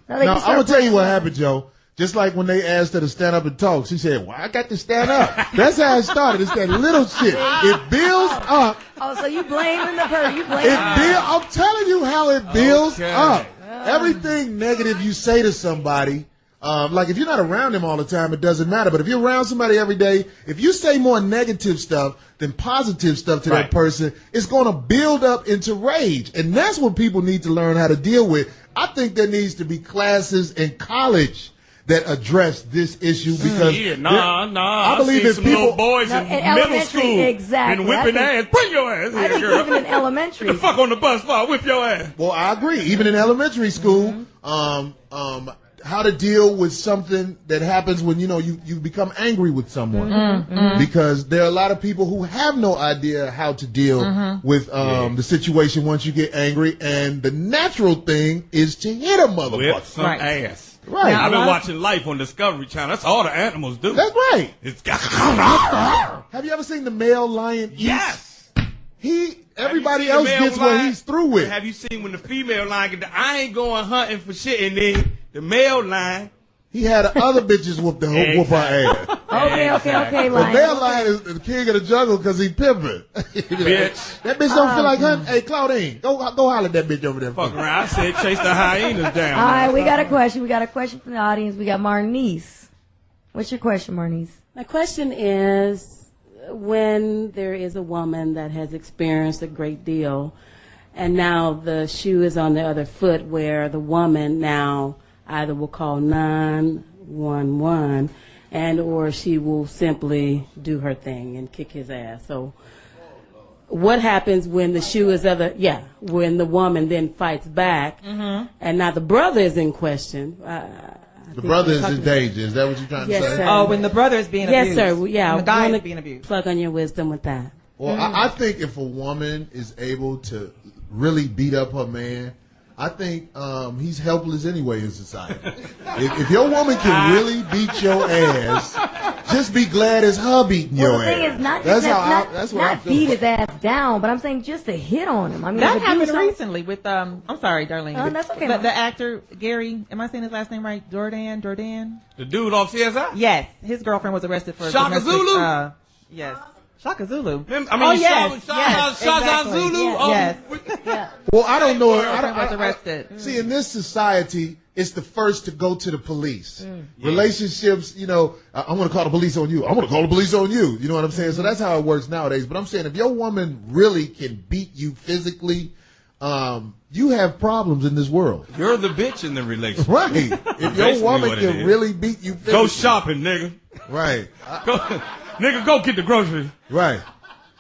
Now, I'm gonna tell you what happened, Joe. Just like when they asked her to stand up and talk, she said, "Well, I got to stand up." That's how it started. It's that little shit. It builds up. Oh, so you blaming the person? I'm telling you how it builds up. Everything negative you say to somebody, like if you're not around them all the time, it doesn't matter. But if you're around somebody every day, if you say more negative stuff than positive stuff to that person, it's going to build up into rage. And that's what people need to learn how to deal with. I think there needs to be classes in college that address this issue because I believe if people little boys in middle school and whipping ass, bring your ass here, girl. Even in elementary, get the fuck on the bus, I'll whip your ass. Well, I agree. Even in elementary school, how to deal with something that happens when you become angry with someone, because there are a lot of people who have no idea how to deal with the situation once you get angry, and the natural thing is to hit a motherfucker. Whip some ass. Right. I've been watching Life on Discovery Channel. That's all the animals do. That's right. It's Have you ever seen the male lion eat? Yes. Everybody else gets what he's through with. Have you seen when the female lion I ain't going hunting for shit, and then the male lion, he had other bitches whoop her ass. Okay, The lion. male lion is the king of the jungle because he pimping. bitch. That bitch don't feel like hunting. Hey, Claudine, go holler at that bitch over there. Fuck around. I said chase the hyenas down. All right, we got a question. We got a question from the audience. We got Marnice. What's your question, Marnice? My question is, when there is a woman that has experienced a great deal, and now the shoe is on the other foot, where the woman now either will call 911 and or she will simply do her thing and kick his ass. So what happens when the shoe is when the woman then fights back, and now the brother is in question? The brother is in danger. Is that what you're trying to say? Sir. Oh, when the brother is being abused. Yes, sir. Yeah, When the guy I is wanna being abused. plug on your wisdom with that. Well, I think if a woman is able to really beat up her man, I think he's helpless anyway in society. If your woman can really beat your ass, just be glad it's her beating your ass. The thing is not beat his ass down, but I'm saying just to hit on him. I mean, that happened recently with I'm sorry, Darlene. That's okay. The actor Gary, am I saying his last name right? Jordan. The dude off CSI? Yes, his girlfriend was arrested for Shaka Zulu? Yes. Shaka Zulu. Shaka Zulu? Yes. Well, I don't know. Was arrested. See, in this society, it's the first to go to the police. Relationships, I'm going to call the police on you. I'm going to call the police on you. You know what I'm saying? So that's how it works nowadays. But I'm saying if your woman really can beat you physically, you have problems in this world. You're the bitch in the relationship. Right. If your woman can really beat you physically. Go shopping, nigga. Right. Nigga, go get the groceries. Right.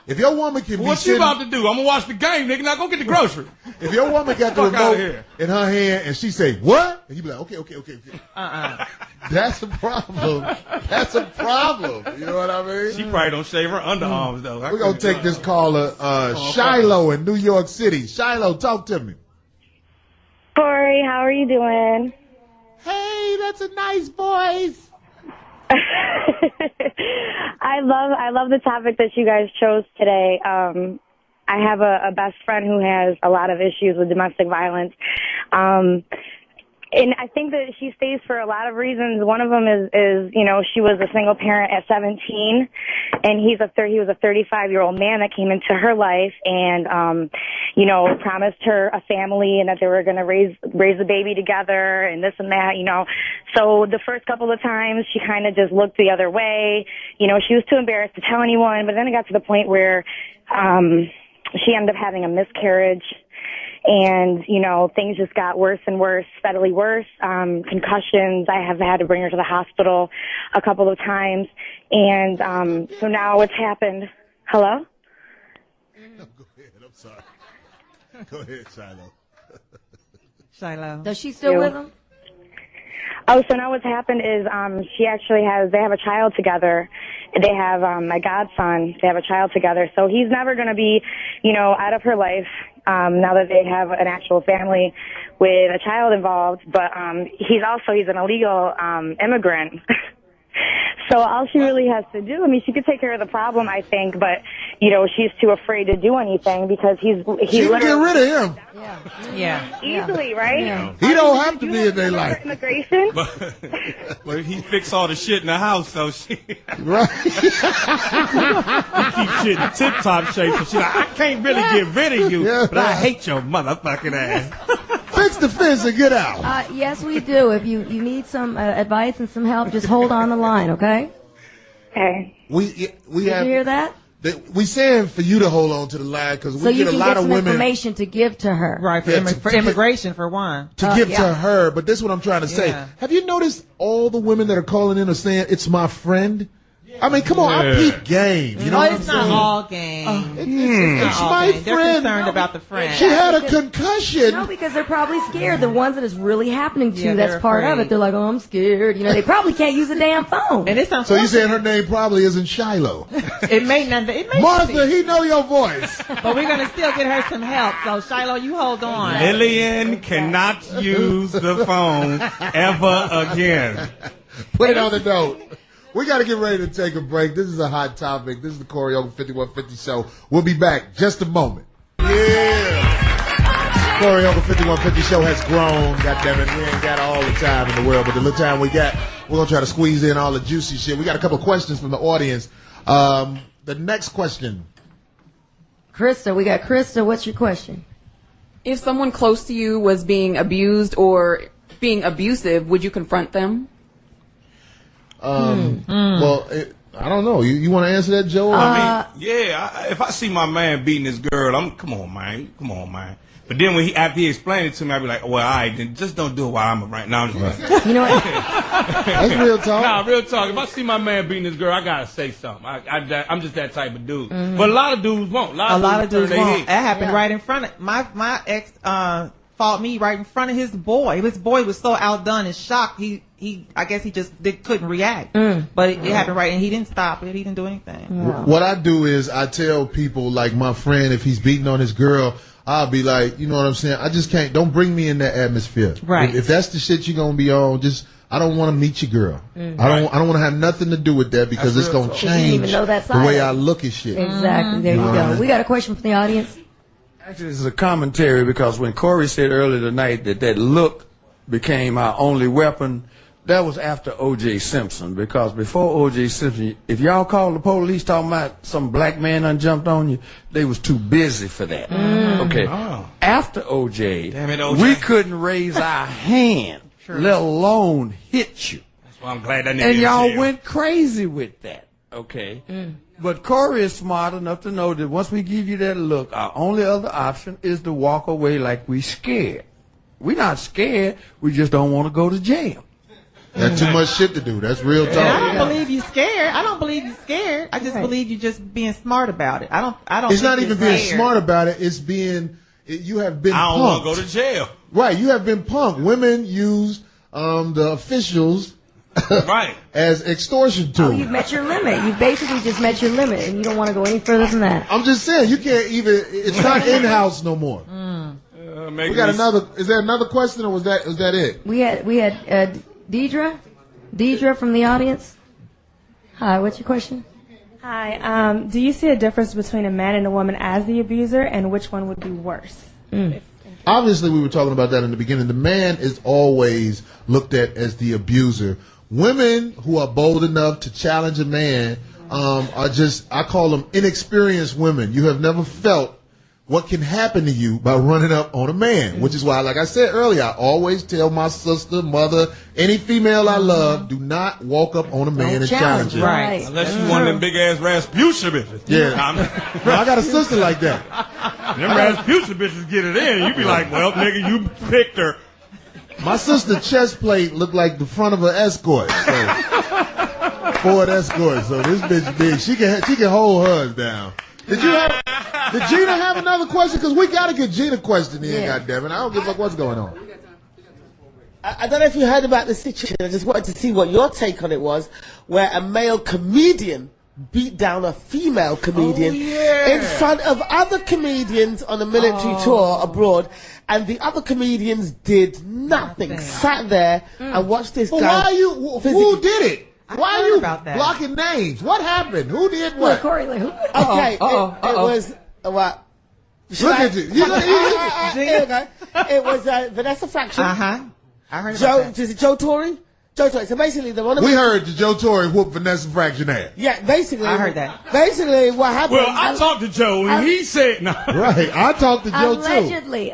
If your woman can What you about to do? I'm going to watch the game, nigga. Now go get the groceries. If your woman got the remote in her hand and she say, what? And you be like, okay. That's a problem. That's a problem. You know what I mean? She probably don't shave her underarms, though. We're going to take this caller, Shiloh in New York City. Shiloh, talk to me. Corey, how are you doing? Hey, that's a nice voice. I love the topic that you guys chose today. I have a best friend who has a lot of issues with domestic violence. And I think that she stays for a lot of reasons. One of them is she was a single parent at 17, and he was a 35-year-old man that came into her life and, promised her a family and that they were going to raise the baby together and this and that, So the first couple of times she kind of just looked the other way. She was too embarrassed to tell anyone, but then it got to the point where, she ended up having a miscarriage. And, things just got worse and worse, steadily worse. Concussions. I have had to bring her to the hospital a couple of times. And so now what's happened. Hello? No, go ahead. I'm sorry. Go ahead, Shiloh. Shiloh. Does she still with him? Oh, so now what's happened is they have a child together. They have my godson. They have a child together. So he's never going to be, out of her life now that they have an actual family with a child involved. But he's an illegal immigrant. So all she really has to do, she could take care of the problem, I think, but, she's too afraid to do anything because she can get rid of him. Yeah. Easily, right? Yeah. He don't have to be in their life. Immigration? But he fixed all the shit in the house, so she... Right. He keeps shit in tip-top shape, so she's like, I can't really get rid of you, but I hate your motherfucking ass. Fix the fence and get out. Yes, we do. If you need some advice and some help, just hold on the line, okay? Okay. Did you hear that? We saying for you to hold on to the line because we get a lot of women. So you can get some information to give to her. Right, for immigration, for one. To give to her, but this is what I'm trying to say. Yeah. Have you noticed all the women that are calling in are saying, it's my friend? I mean, come on, I peep game. You know what I'm it's saying? not all game. It's my They're friend. concerned about the friend. She had a concussion. No, because they're probably scared. The ones that it's really happening to, Yeah, that's they're part of afraid. it. They're like, oh, I'm scared. You know, they probably can't use a damn phone. And it's So you saying her name probably isn't Shiloh? It may not. It may Martha, be. he know your voice. But we're gonna still get her some help. So Shiloh, you hold on. Lillian cannot use the phone ever again. Put it on the note. We got to get ready to take a break. This is a hot topic. This is the Corey Holcomb 5150 show. We'll be back just a moment. Yeah. Corey Holcomb 5150 show has grown. God damn it. We ain't got all the time in the world, but the little time we got, we're going to try to squeeze in all the juicy shit. We got a couple of questions from the audience. The next question. Krista, we got Krista. What's your question? If someone close to you was being abused or being abusive, would you confront them? Well, I don't know. You want to answer that, Joe? I mean, if I see my man beating this girl, come on, man. But then after he explained it to me, I'd be like, well, all right, then just don't do it while I'm right now. I'm just You know what? That's real talk. Nah, real talk. If I see my man beating this girl, I gotta say something. I'm just that type of dude. But a lot of dudes won't. A lot of dudes won't. Head. That happened right in front of my ex. Fought me right in front of his boy. His boy was so outdone and shocked. I guess he just couldn't react. But it happened right, and he didn't stop it. He didn't do anything. What I do is I tell people, like my friend, if he's beating on his girl, I'll be like, you know what I'm saying? I just can't. Don't bring me in that atmosphere. Right. If that's the shit you're gonna be on, I don't want to meet your girl. I don't want to have nothing to do with that because it's gonna change the way I look at shit. Exactly. There you go. We got a question from the audience. Actually, this is a commentary because when Corey said earlier tonight that look became our only weapon, that was after O.J. Simpson. Because before O.J. Simpson, if y'all called the police talking about some black man done jumped on you, they was too busy for that. Okay. Oh. After O.J., Damn it, O.J. we couldn't raise our hand, let alone hit you. That's why I'm glad that nigga And in y'all jail. went crazy with that. Okay. But Corey is smart enough to know that once we give you that look, our only other option is to walk away like we scared. We're not scared. We just don't want to go to jail. Got too much shit to do. That's real talk. And I don't believe you scared. I don't believe you scared. I just believe you just being smart about it. I don't. It's think not even you're being scared. smart about it. It's being. You have been. I don't punked. want to go to jail. Right. You have been punked. Women use the officials. Right. As extortion tool. Oh, you've met your limit. You've basically just met your limit, and you don't want to go any further than that. I'm just saying, you can't even. It's not in house no more. We got another. Is there another question, or was that it? We had Deidre from the audience. Hi, what's your question? Hi. Do you see a difference between a man and a woman as the abuser, and which one would be worse? Obviously, we were talking about that in the beginning. The man is always looked at as the abuser. Women who are bold enough to challenge a man are just, I call them inexperienced women. You have never felt what can happen to you by running up on a man, which is why, like I said earlier, I always tell my sister, mother, any female I love, do not walk up on a man and challenge him. Right. Unless you one of them big ass Rasputia bitches. Yeah. No, I got a sister like that. Them Rasputia bitches get it in. You be like, well, nigga, you picked her. My sister's chest plate looked like the front of an Escort. So, Ford Escort. So this bitch big. She can hold hers down. Did Gina have another question? Because we got to get Gina a question in, goddammit. I don't give a fuck what's going on. I don't know if you heard about this situation. I just wanted to see what your take on it was, where a male comedian beat down a female comedian in front of other comedians on a military tour abroad, and the other comedians did nothing. Sat there and watched this guy. Why are you? Who did it? Why are you blocking names? What happened? Who did what? Corey, like, who? Okay, it was what? Look at you. It was Vanessa Fraction. I heard about that. Is it Joe Torre? Joe Torre. So basically, we heard the Joe Torre whoop Vanessa Fraction ass. Yeah, basically. I heard that. Basically, what happened? Well, I talked to Joe, and he said no. Right, I talked to Joe too. Allegedly.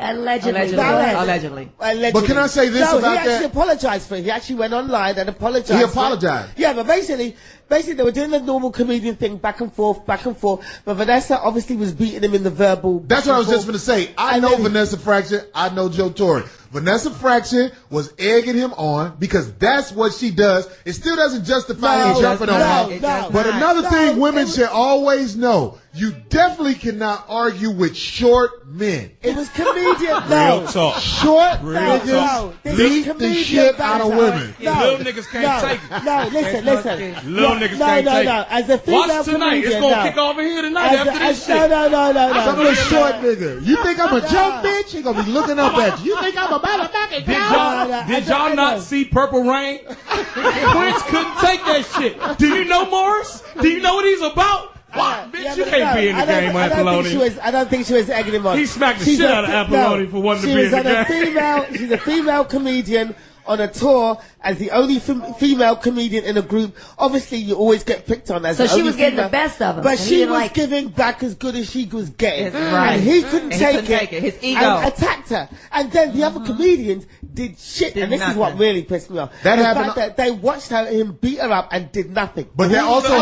But can I say this about that? He actually apologized for it. He actually went online and apologized. He apologized. Yeah, but basically they were doing the normal comedian thing, back and forth. But Vanessa obviously was beating him in the verbal. That's what I was just going to say. I know Vanessa Fraction. I know Joe Torre. Vanessa Fraction was egging him on because that's what she does. It still doesn't justify him jumping on her. But another thing women should always know, you definitely cannot argue with short men. It was comedian. Real talk. Short Real niggas This beat is the shit out of women. Little niggas can't take it. No, listen. Little niggas can't take it. As a female Watch tonight. comedian, It's gonna kick over here tonight after this shit. No. Some of the short nigga. You think I'm a jump bitch? He gonna be looking up at you. You think I'm a motherfucking Did y'all not see Purple Rain? Prince couldn't take that shit. Do you know Morris? Do you know what he's about? What? Bitch, you can't be in the game with Apolloni. I don't think she was egging him on. He smacked the shit out of Apolloni for wanting to be in the game. She's a female comedian on a tour as the only female comedian in a group. Obviously, you always get picked on as the only female. So she was getting the best of him. But she was giving back as good as she was getting. Right. And he couldn't take it. His ego. And attacked her. And then the other comedians did shit. And this is what really pissed me off. That the happened. fact that they watched him beat her up and did nothing. But that also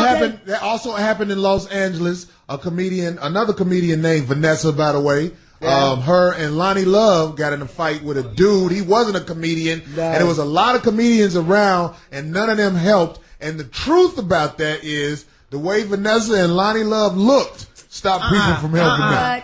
happened in Los Angeles. Another comedian named Vanessa, by the way. Yeah. Her and Lonnie Love got in a fight with a dude. He wasn't a comedian, and there was a lot of comedians around, and none of them helped. And the truth about that is the way Vanessa and Lonnie Love looked stopped people from helping them.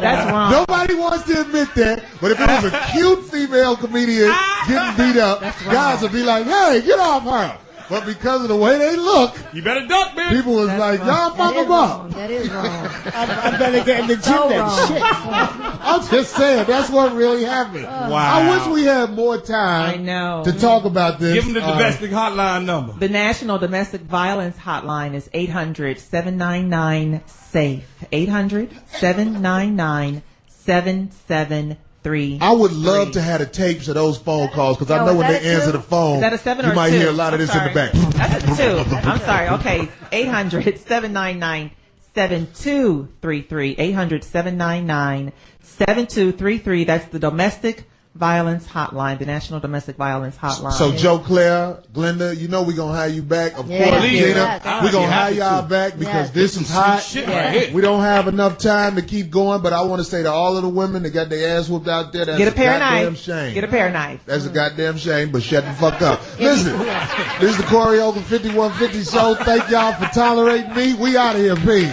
That's wrong. Nobody wants to admit that, but if it was a cute female comedian getting beat up, guys would be like, "Hey, get off her." But because of the way they look, you better duck, man. People was like, y'all fuck them up. That is wrong. I better get in the gym then. Shit. I'm just saying, that's what really happened. Wow. I wish we had more time to talk about this. Give them the domestic hotline number. The National Domestic Violence Hotline is 800-799-SAFE. 800-799-7733. I would love to have the tapes of those phone calls because I know when they answer the phone, is that a 7 or you might 2? hear a lot of this in the back. That's a 2. I'm sorry. Okay. 800-799-7233. 800-799-7233. That's the Domestic Violence Hotline, the National Domestic Violence Hotline. So Joe Claire, Glenda, you know we're going to hire you back. Of course, Gina, we're going to hire y'all back because this is hot. We don't have enough time to keep going, but I want to say to all of the women that got their ass whooped out there, that's Get a pair of goddamn knife. shame. Get a pair of knife. That's a goddamn shame, but shut the fuck up. Listen, this is the Corey Holcomb 5150 show. Thank y'all for tolerating me. We out of here, peace.